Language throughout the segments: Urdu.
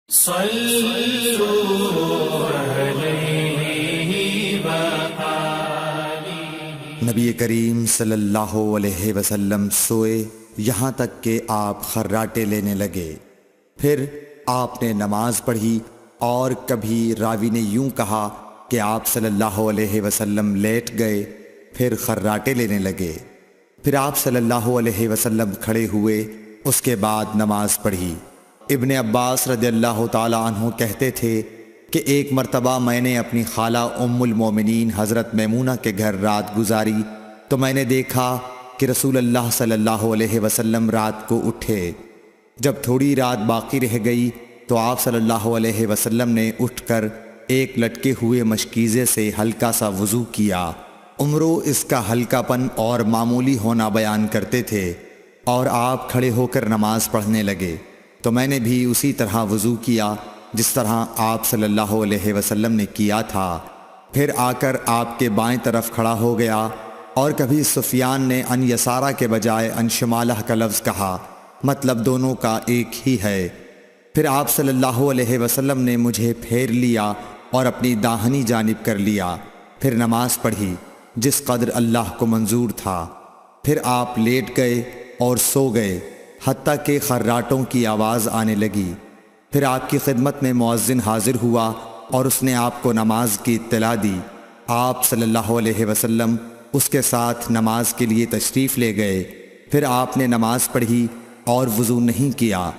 صلوا علیہ وآلہ۔ نبی کریم صلی اللہ علیہ وسلم سوئے یہاں تک کہ آپ خراٹے لینے لگے، پھر آپ نے نماز پڑھی، اور کبھی راوی نے یوں کہا کہ آپ صلی اللہ علیہ وسلم لیٹ گئے پھر خراٹے لینے لگے، پھر آپ صلی اللہ علیہ وسلم کھڑے ہوئے، اس کے بعد نماز پڑھی۔ ابن عباس رضی اللہ تعالی عنہ کہتے تھے کہ ایک مرتبہ میں نے اپنی خالہ ام المومنین حضرت میمونہ کے گھر رات گزاری تو میں نے دیکھا کہ رسول اللہ صلی اللہ علیہ وسلم رات کو اٹھے۔ جب تھوڑی رات باقی رہ گئی تو آپ صلی اللہ علیہ وسلم نے اٹھ کر ایک لٹکے ہوئے مشکیزے سے ہلکا سا وضو کیا۔ عمرو اس کا ہلکا پن اور معمولی ہونا بیان کرتے تھے، اور آپ کھڑے ہو کر نماز پڑھنے لگے تو میں نے بھی اسی طرح وضو کیا جس طرح آپ صلی اللہ علیہ وسلم نے کیا تھا، پھر آ کر آپ کے بائیں طرف کھڑا ہو گیا، اور کبھی سفیان نے ان یسارہ کے بجائے ان شمالہ کا لفظ کہا، مطلب دونوں کا ایک ہی ہے۔ پھر آپ صلی اللہ علیہ وسلم نے مجھے پھیر لیا اور اپنی داہنی جانب کر لیا، پھر نماز پڑھی جس قدر اللہ کو منظور تھا، پھر آپ لیٹ گئے اور سو گئے حتیٰ کہ خراٹوں کی آواز آنے لگی۔ پھر آپ کی خدمت میں مؤذن حاضر ہوا اور اس نے آپ کو نماز کی اطلاع دی۔ آپ صلی اللہ علیہ وسلم اس کے ساتھ نماز کے لیے تشریف لے گئے، پھر آپ نے نماز پڑھی اور وضو نہیں کیا۔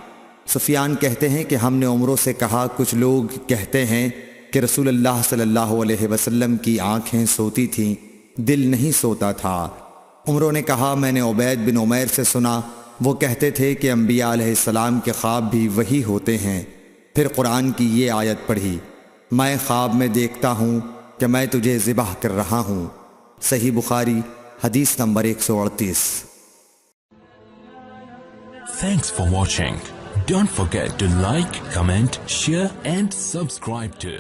سفیان کہتے ہیں کہ ہم نے عمرو سے کہا، کچھ لوگ کہتے ہیں کہ رسول اللہ صلی اللہ علیہ وسلم کی آنکھیں سوتی تھیں، دل نہیں سوتا تھا۔ عمرو نے کہا، میں نے عبید بن عمیر سے سنا، وہ کہتے تھے کہ انبیاء علیہ السلام کے خواب بھی وہی ہوتے ہیں۔ پھر قرآن کی یہ آیت پڑھی، میں خواب میں دیکھتا ہوں کہ میں تجھے ذبح کر رہا ہوں۔ صحیح بخاری حدیث number 138۔ Thanks for watching. Don't forget to like, comment, share and subscribe to